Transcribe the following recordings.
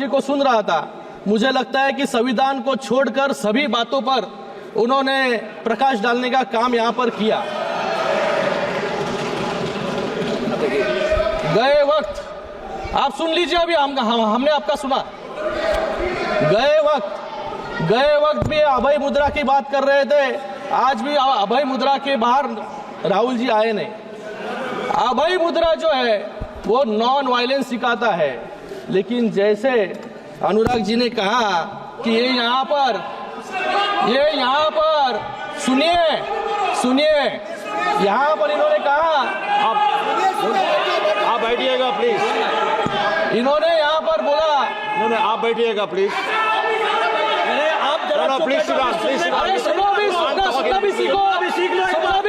जी को सुन रहा था, मुझे लगता है कि संविधान को छोड़कर सभी बातों पर उन्होंने प्रकाश डालने का काम यहां पर किया। गए वक्त आप सुन लीजिए, अभी हमने आपका सुना। गए वक्त भी अभय मुद्रा की बात कर रहे थे, आज भी अभय मुद्रा के बाहर राहुल जी आए नहीं। अभय मुद्रा जो है वो नॉन वायलेंस सिखाता है, लेकिन जैसे अनुराग जी ने कहा कि ये यहाँ पर सुनिए यहाँ पर इन्होंने कहा, आप बैठिएगा प्लीज। इन्होंने यहाँ पर बोला, आप बैठिएगा प्लीज। प्लीज सुनना भी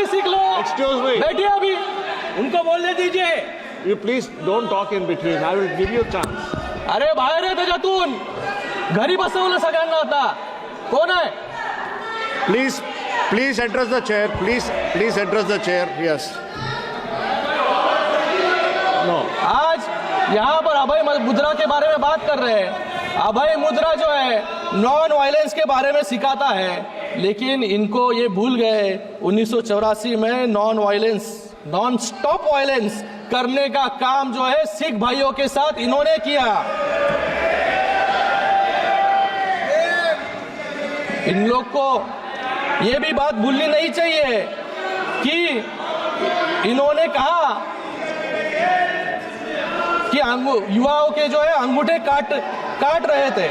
सीख लो। एक्सक्यूज मी, बैठिए, अभी उनको बोलने दीजिए। You please don't talk in between, I will give you chance. अरे बाहेर आहे त्याच्यातून, घरी बसवलं सगळ्यांना आता। कोण आहे? Please address the chair, please address the chair. Yes, no. आज यहाँ पर अभय मुद्रा के बारे में बात कर रहे हैं। अभय मुद्रा जो है नॉन वायलेंस के बारे में सिखाता है, लेकिन इनको ये भूल गए 1984 में नॉन स्टॉप वायलेंस करने का काम जो है सिख भाइयों के साथ इन्होंने किया। इन लोग को ये भी बात भूलनी नहीं चाहिए कि इन्होंने कहा कि युवाओं के जो है अंगूठे काट रहे थे।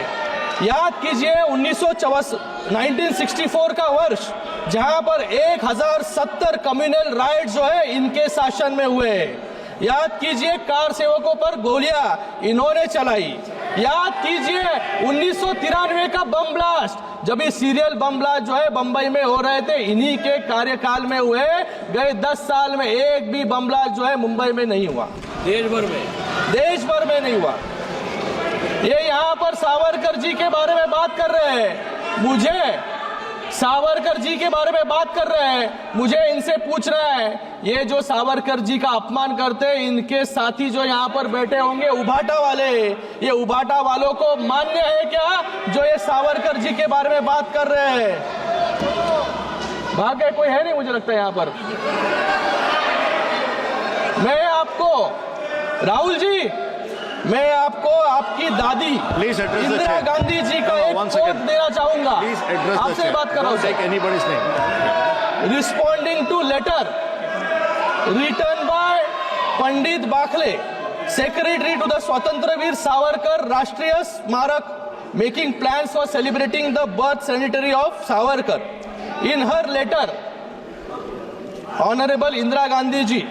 याद कीजिए 1964 का वर्ष, जहां पर 1070 कम्युनल राइट जो है इनके शासन में हुए। याद कीजिए कार सेवकों पर गोलियां इन्होंने चलाई। याद कीजिए 1993 का बम ब्लास्ट, जब ये सीरियल बम ब्लास्ट जो है बंबई में हो रहे थे, इन्हीं के कार्यकाल में हुए। गए 10 साल में एक भी बम ब्लास्ट जो है मुंबई में नहीं हुआ, देश भर में नहीं हुआ। ये यहाँ पर सावरकर जी के बारे में बात कर रहे हैं, मुझे इनसे पूछ रहा है, ये जो सावरकर जी का अपमान करते हैं, इनके साथी जो यहाँ पर बैठे होंगे उभाटा वाले, ये उभाटा वालों को मान्य है क्या जो ये सावरकर जी के बारे में बात कर रहे हैं? भाग्य कोई है नहीं मुझे लगता है यहाँ पर। मैं आपको आपकी दादी इंदिरा गांधी जी का एक कोट देना चाहूंगा। आपसे बात कर रहा हूं। Responding to letter written by Pandit Bakhle, secretary to the Swatantryaveer Savarkar Rashtriya Smarak, making plans for celebrating the birth centenary of Savarkar. In her letter, Honorable Indira Gandhi ji,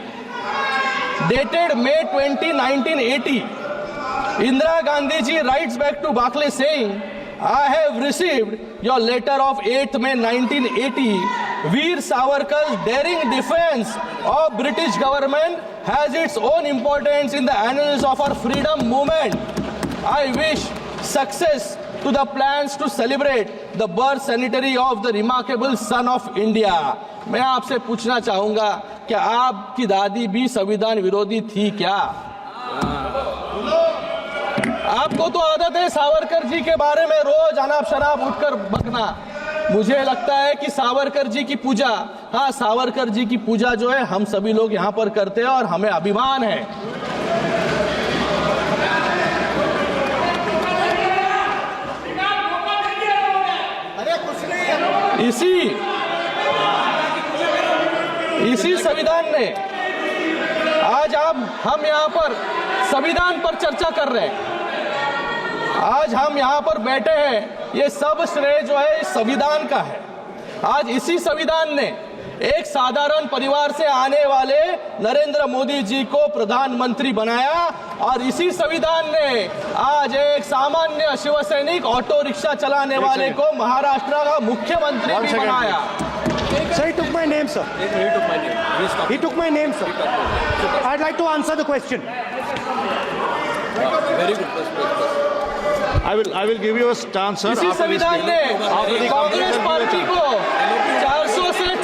dated May 20, 1980, Indira Gandhi ji writes back to Bakhle saying, I have received your letter of 8th May 1980. Veer Savarkar's daring defense of British government has its own importance in the annals of our freedom movement. I wish success to the plans to celebrate the birth centenary of the remarkable son of India. मैं आपसे पूछना चाहूंगा कि आपकी दादी भी संविधान विरोधी थी क्या? आपको तो आदत है सावरकर जी के बारे में रोज अनाप शनाप उठकर बकना। मुझे लगता है कि सावरकर जी की पूजा, हाँ सावरकर जी की पूजा जो है हम सभी लोग यहाँ पर करते हैं और हमें अभिमान है। इसी संविधान ने आज हम यहाँ पर संविधान पर चर्चा कर रहे हैं। आज हम यहाँ पर बैठे हैं, ये सब श्रेय जो है संविधान का है। आज इसी संविधान ने एक साधारण परिवार से आने वाले नरेंद्र मोदी जी को प्रधानमंत्री बनाया और इसी संविधान ने आज एक सामान्य शिवसैनिक ऑटो रिक्शा चलाने वाले को महाराष्ट्र का मुख्यमंत्री भी बनाया। Sir, he took my name, sir. He took my name, sir. I'd like to answer the question. Very good. I will give you a chance, sir. इसी संविधान ने कांग्रेस पार्टी को 400 से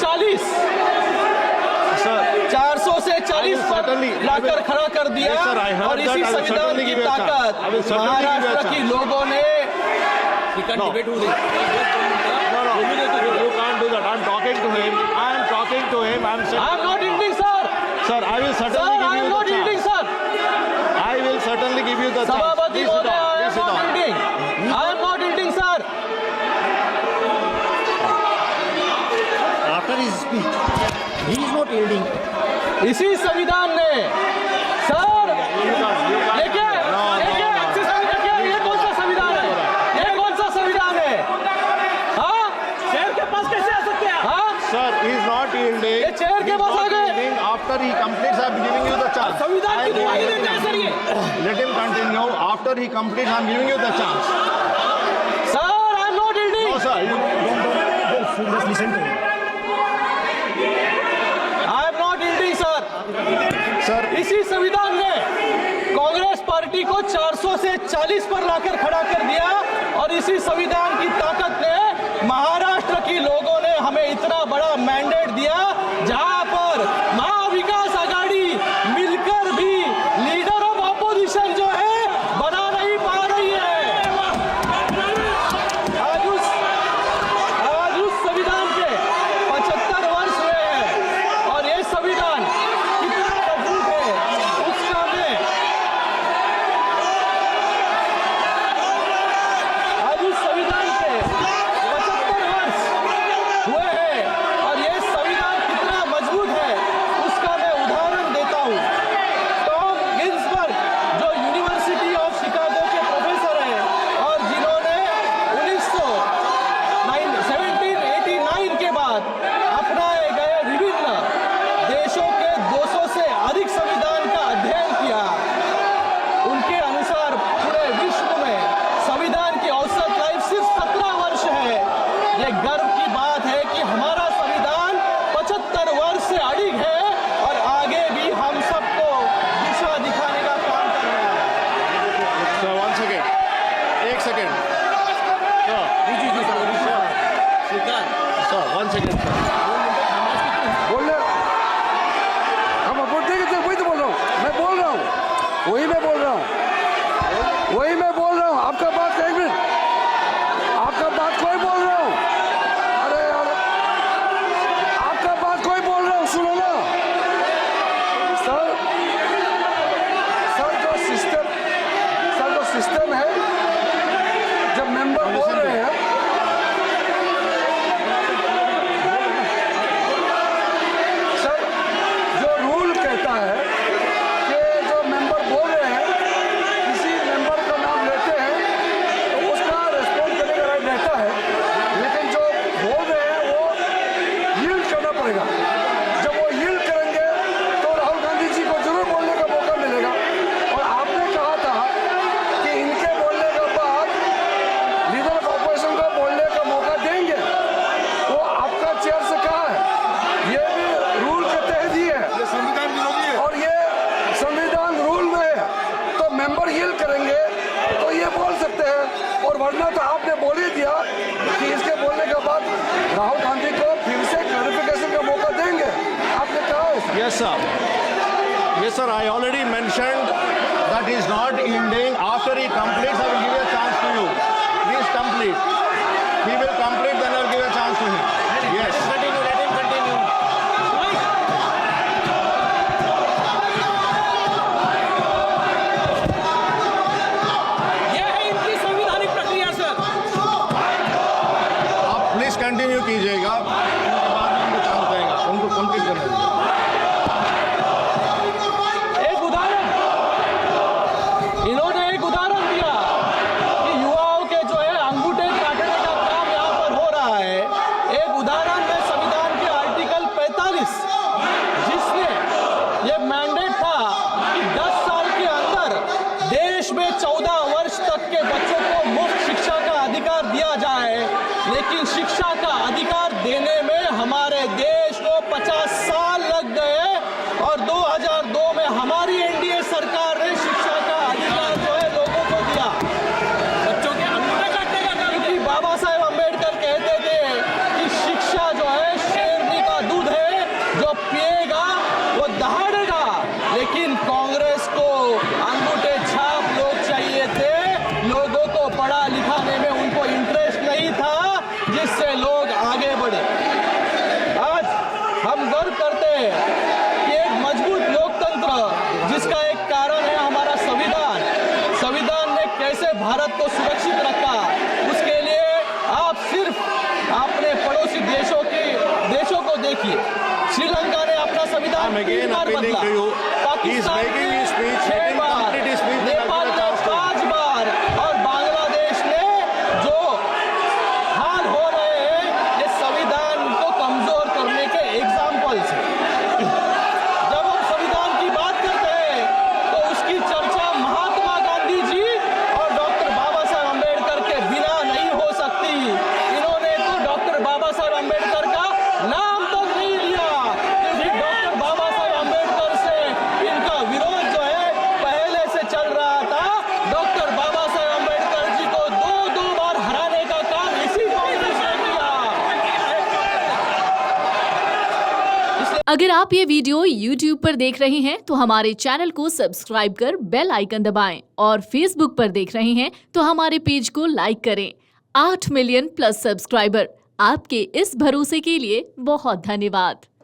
40 40 पर लाकर खड़ा कर दिया और इसी संविधान की ताकत महाराष्ट्र की लोगों ने डिबेट हो रही You can't do that. I'm talking to him. I'm saying, I am not yielding, sir. sir, I will Sir, certainly I give am you not the yielding, chance. sir. I will certainly give you the chance. Sabapati Please sit Mohdaya, down. I am Please sit not down. yielding. I am not yielding, sir. After his speech, he is not yielding. इसी संविधान ने sir देखिए ये कौन सा संविधान है? ये कौन सा संविधान है? हाँ शेर के पास कैसे आ सकते हैं? हाँ Sir, he is not yielding. ये चेयर के He is पास आ not गए। yielding. After he completes, I'm giving you the chance. संविधान की दुहाई देते हैं सर ये। Let him continue. After he completes, I'm giving you the chance. Sir I am not yielding. No, sir. Just listen to him. I am not yielding, sir. Sir, इसी संविधान ने Congress party को 400 से 40 पर लाकर खड़ा कर दिया और इसी संविधान की ताकत ने महाराष्ट्र की लोगों ने हमें इतना बड़ा मैंडेट दिया जहां पर महाविकास आघाड़ी मिलकर भी लीडर ऑफ ऑपोजिशन जो है बना नहीं पा रही है। आज उस संविधान के 75 वर्ष हुए हैं और ये संविधान कितना मजबूत है उसका मैं आज उस संविधान के 75 वर्ष हुए हैं और ये संविधान कितना मजबूत है उसका मैं उदाहरण देता हूँ। टॉम गिन्सबर्ग जो यूनिवर्सिटी ऑफ शिकागो के प्रोफेसर हैं और जिन्होंने 1789 के बाद अपनाए गए विभिन्न देशों के 200 से अधिक संविधान का अध्ययन किया, उनके अनुसार पूरे विश्व में संविधान की औसत लाइफ सिर्फ 17 वर्ष है। ये गर्व की बात है कि हमारा संविधान 75 वर्ष से अडिग है और आगे भी हम सबको दिशा दिखाने का काम कर रहा है। sir, one second. एक second. Sir, sir, one second, sir. बोल रहे हम बोल देंगे तो वही तो बोल रहा हूँ मैं बोल रहा हूँ वही मैं बोल रहा हूँ आपका बात एक मिनट आपका बात कोई बोल रहा हूँ अरे यार आपका बात कोई बोल रहा हूँ सुनो ना सर जो सिस्टम है जब मेंबर बोल रहे हैं सर जो रूल कहता है कि जो मेंबर बोल रहे हैं किसी मेंबर का नाम लेते हैं तो उसका रेस्पॉन्ड करने का राइट रहता है लेकिन जो बोल रहे हैं वो यील्ड करना पड़ेगा। जब वो यील्ड करेंगे तो राहुल गांधी जी को जरूर बोलने का मौका मिलेगा और आपने कहा था कि इनके बोलने के बाद लीडर ऑफ ऑपोजिशन को बोलने का मौका देंगे। वो आपका चेयर से कहा है ये भी रूल के तहत ही है और ये संविधान रूल में है तो मेंबर यील्ड करेंगे तो ये बोल सकते हैं और वरना तो आपने बोल ही दिया कि इसके बोलने के बाद राहुल गांधी को फिर से क्लैरिफिकेशन का मौका देंगे आपने कहा है Yes, sir. Yes, sir. I already mentioned that he is not yielding. After he completes, I will give a chance to you. Please complete. He will complete, then I will give a chance to him. Yes. ये है इनकी संवैधानिक प्रक्रिया sir. आप please continue कीजिएगा उनके बाद में उनको चांस देगा उनको कंप्लीट करने दीजिए। इन्होंने एक उदाहरण दिया कि युवाओं के जो है अंगूठे काटने का काम यहाँ पर हो रहा है। एक उदाहरण में संविधान के आर्टिकल 45 जिसने ये मैंडेट था कि 10 साल के अंदर देश में 14 वर्ष तक के बच्चों को मुफ्त शिक्षा का अधिकार दिया जाए, लेकिन शिक्षा का अधिकार देने में हमारे देश को 50 साल लग गए और 2002 में हमारी एनडीए सरकार ने शिक्षा का अधिकार जो है लोगों को दिया। बच्चों के अंगूठे काटने का काम क्योंकि बाबा साहेब अम्बेडकर कहते थे कि शिक्षा जो है शेरनी का दूध है, जो पिएगा वो दहाड़ेगा। जिससे लोग आगे बढ़े। आज हम गर्व करते हैं कि एक मजबूत लोकतंत्र जिसका एक कारण है हमारा संविधान। संविधान ने कैसे भारत को सुरक्षित रखा, उसके लिए आप सिर्फ अपने पड़ोसी देशों को देखिए। श्रीलंका ने अपना संविधान I'm again 3 बार appealing बदला, to you. He is Pakistan making ने his speech. 6 Let him bar, complete his speech, then I'll Nepal give a ने chance to him. 5 बार और बांग्लादेश ने जो हाल हो रहे हैं ये संविधान को कमजोर करने के एग्जाम्पल्स हैं। जब हम संविधान की बात करते हैं तो उसकी चर्चा महात्मा गांधी जी और डॉक्टर बाबा साहब अम्बेडकर के बिना नहीं हो सकती। इन्होंने तो डॉक्टर बाबा साहब अम्बेडकर का नाम तक नहीं लिया, क्योंकि डॉक्टर बाबा साहब अम्बेडकर से इनका विरोध जो है पहले से चल रहा था। डॉक्टर बाबा साहब अम्बेडकर जी को दो बार हराने का काम इसी कांग्रेस ने किया। अगर आप ये वीडियो YouTube पर देख रहे हैं तो हमारे चैनल को सब्सक्राइब कर बेल आइकन दबाएं और Facebook पर देख रहे हैं तो हमारे पेज को लाइक करें। 8 मिलियन प्लस सब्सक्राइबर, आपके इस भरोसे के लिए बहुत धन्यवाद।